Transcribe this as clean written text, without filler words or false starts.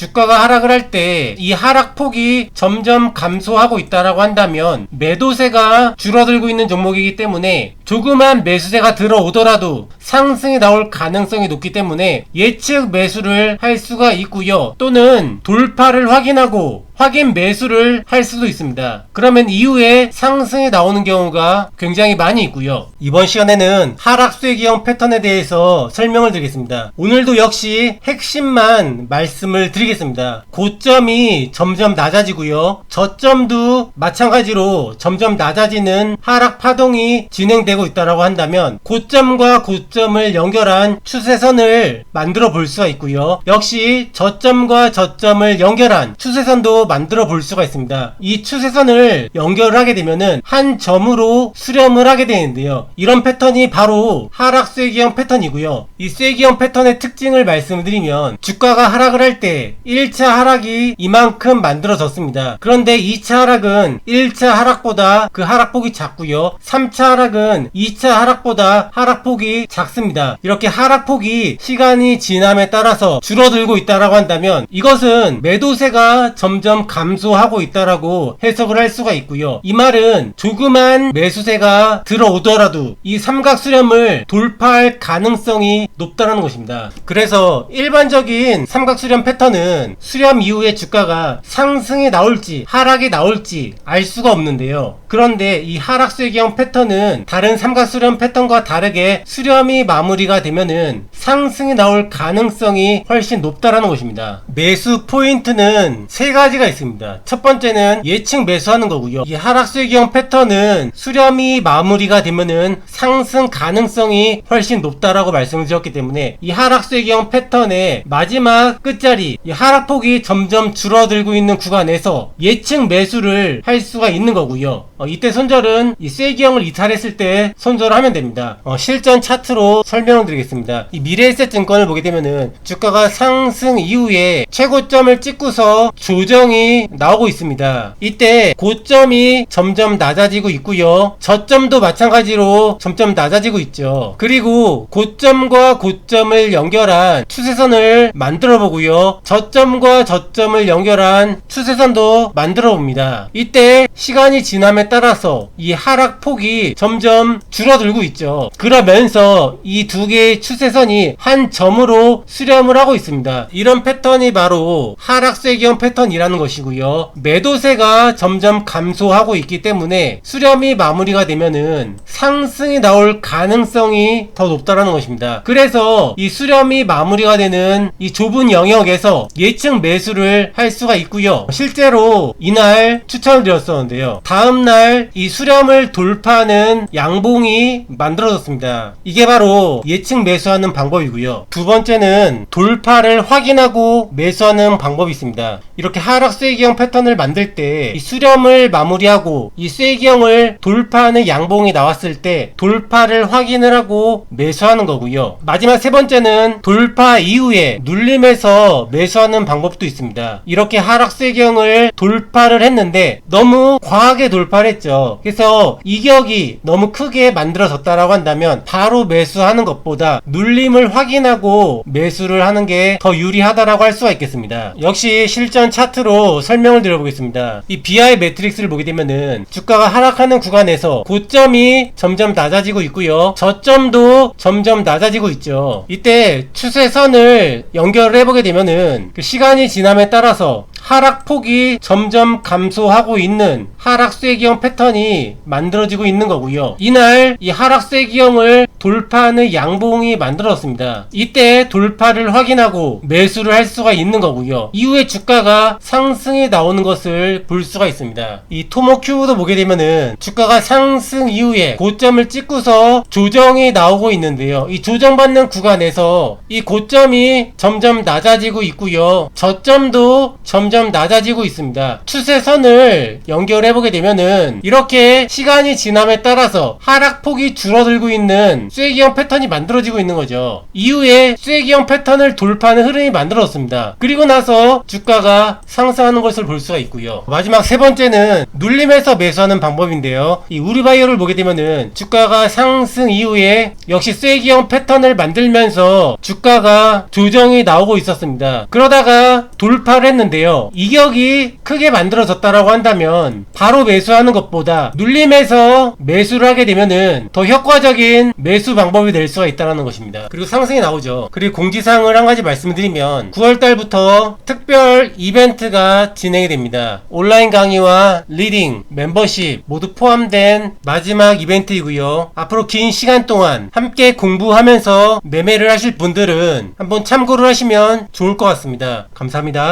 주가가 하락을 할 때 이 하락폭이 점점 감소하고 있다라고 한다면 매도세가 줄어들고 있는 종목이기 때문에 조그만 매수세가 들어오더라도 상승이 나올 가능성이 높기 때문에 예측 매수를 할 수가 있고요. 또는 돌파를 확인하고 확인 매수를 할 수도 있습니다. 그러면 이후에 상승이 나오는 경우가 굉장히 많이 있고요. 이번 시간에는 하락세기형 패턴에 대해서 설명을 드리겠습니다. 오늘도 역시 핵심만 말씀을 드리겠습니다. 고점이 점점 낮아지고요. 저점도 마찬가지로 점점 낮아지는 하락 파동이 진행되고 있다고 한다면 고점과 고점을 연결한 추세선을 만들어 볼 수가 있고요. 역시 저점과 저점을 연결한 추세선도 만들어 볼 수가 있습니다. 이 추세선을 연결하게 되면은 한 점으로 수렴을 하게 되는데요. 이런 패턴이 바로 하락세기형 패턴이고요. 이 세기형 패턴의 특징을 말씀드리면 주가가 하락을 할 때 1차 하락이 이만큼 만들어졌습니다. 그런데 2차 하락은 1차 하락보다 그 하락폭이 작고요. 3차 하락은 2차 하락보다 하락폭이 작습니다. 이렇게 하락폭이 시간이 지남에 따라서 줄어들고 있다라고 한다면 이것은 매도세가 점점 감소하고 있다라고 해석을 할 수가 있고요. 이 말은 조그만 매수세가 들어오더라도 이 삼각 수렴을 돌파할 가능성이 높다는 것입니다. 그래서 일반적인 삼각 수렴 패턴은 수렴 이후에 주가가 상승이 나올지 하락이 나올지 알 수가 없는데요. 그런데 이 하락세기형 패턴은 다른 삼각 수렴 패턴과 다르게 수렴이 마무리가 되면은 상승이 나올 가능성이 훨씬 높다라는 것입니다. 매수 포인트는 세 가지가 있습니다. 첫 번째는 예측 매수하는 거고요. 이 하락세기형 패턴은 수렴이 마무리가 되면은 상승 가능성이 훨씬 높다라고 말씀을 드렸기 때문에 이 하락세기형 패턴의 마지막 끝자리, 이 하락폭이 점점 줄어들고 있는 구간에서 예측 매수를 할 수가 있는 거고요. 이때 손절은 이 세기형을 이탈했을 때 손절을 하면 됩니다. 실전 차트로 설명을 드리겠습니다. 이 미래에셋증권을 보게 되면은 주가가 상승 이후에 최고점을 찍고서 조정이 나오고 있습니다. 이때 고점이 점점 낮아지고 있고요. 저점도 마찬가지로 점점 낮아지고 있죠. 그리고 고점과 고점을 연결한 추세선을 만들어 보고요. 저점과 저점을 연결한 추세선도 만들어 봅니다. 이때 시간이 지남에 따라서 이 하락폭이 점점 줄어들고 있죠. 그러면서 이 두 개의 추세선이 한 점으로 수렴을 하고 있습니다. 이런 패턴이 바로 하락세기형 패턴이라는 것이고요. 매도세가 점점 감소하고 있기 때문에 수렴이 마무리가 되면은 상승이 나올 가능성이 더 높다라는 것입니다. 그래서 이 수렴이 마무리가 되는 이 좁은 영역에서 예측 매수를 할 수가 있고요. 실제로 이날 추천을 드렸었는데요. 다음날 이 수렴을 돌파하는 양봉이 만들어졌습니다. 이게 바로 예측 매수하는 방법이고요. 두 번째는 돌파를 확인하고 매수하는 방법이 있습니다. 이렇게 하락세기형 패턴을 만들 때 이 수렴을 마무리하고 이 세기형을 돌파하는 양봉이 나왔을 때 돌파를 확인을 하고 매수하는 거고요. 마지막 세 번째는 돌파 이후에 눌림에서 매수하는 방법도 있습니다. 이렇게 하락세기형을 돌파를 했는데 너무 과하게 돌파를 했죠. 그래서 이격이 너무 크게 만들어졌다라고 한다면 바로 매수하는 것보다 눌림을 확인하고 매수를 하는 게 더 유리하다라고 할 수가 있겠습니다. 역시 실전 차트로 설명을 드려보겠습니다. 이 BI 매트릭스를 보게 되면은 주가가 하락하는 구간에서 고점이 점점 낮아지고 있고요. 저점도 점점 낮아지고 있죠. 이때 추세선을 연결을 해보게 되면은 그 시간이 지남에 따라서 하락폭이 점점 감소하고 있는 하락세기형 패턴이 만들어지고 있는 거고요. 이날 이 하락세기형을 돌파하는 양봉이 만들어졌습니다. 이때 돌파를 확인하고 매수를 할 수가 있는 거고요. 이후에 주가가 상승이 나오는 것을 볼 수가 있습니다. 이 토모큐브도 보게 되면은 주가가 상승 이후에 고점을 찍고서 조정이 나오고 있는데요. 이 조정받는 구간에서 이 고점이 점점 낮아지고 있고요. 저점도 점점 낮아지고 있습니다. 추세선을 연결해 해보게 되면은 이렇게 시간이 지남에 따라서 하락폭이 줄어들고 있는 쐐기형 패턴이 만들어지고 있는 거죠. 이후에 쐐기형 패턴을 돌파하는 흐름이 만들어졌습니다. 그리고 나서 주가가 상승하는 것을 볼 수가 있고요. 마지막 세 번째는 눌림에서 매수하는 방법인데요. 이 우리바이오를 보게 되면은 주가가 상승 이후에 역시 쐐기형 패턴을 만들면서 주가가 조정이 나오고 있었습니다. 그러다가 돌파를 했는데요. 이격이 크게 만들어졌다라고 한다면 바로 매수하는 것보다 눌림에서 매수를 하게 되면은 더 효과적인 매수 방법이 될 수가 있다는 것입니다. 그리고 상승이 나오죠. 그리고 공지사항을 한 가지 말씀드리면 9월달부터 특별 이벤트가 진행이 됩니다. 온라인 강의와 리딩, 멤버십 모두 포함된 마지막 이벤트이고요. 앞으로 긴 시간 동안 함께 공부하면서 매매를 하실 분들은 한번 참고를 하시면 좋을 것 같습니다. 감사합니다.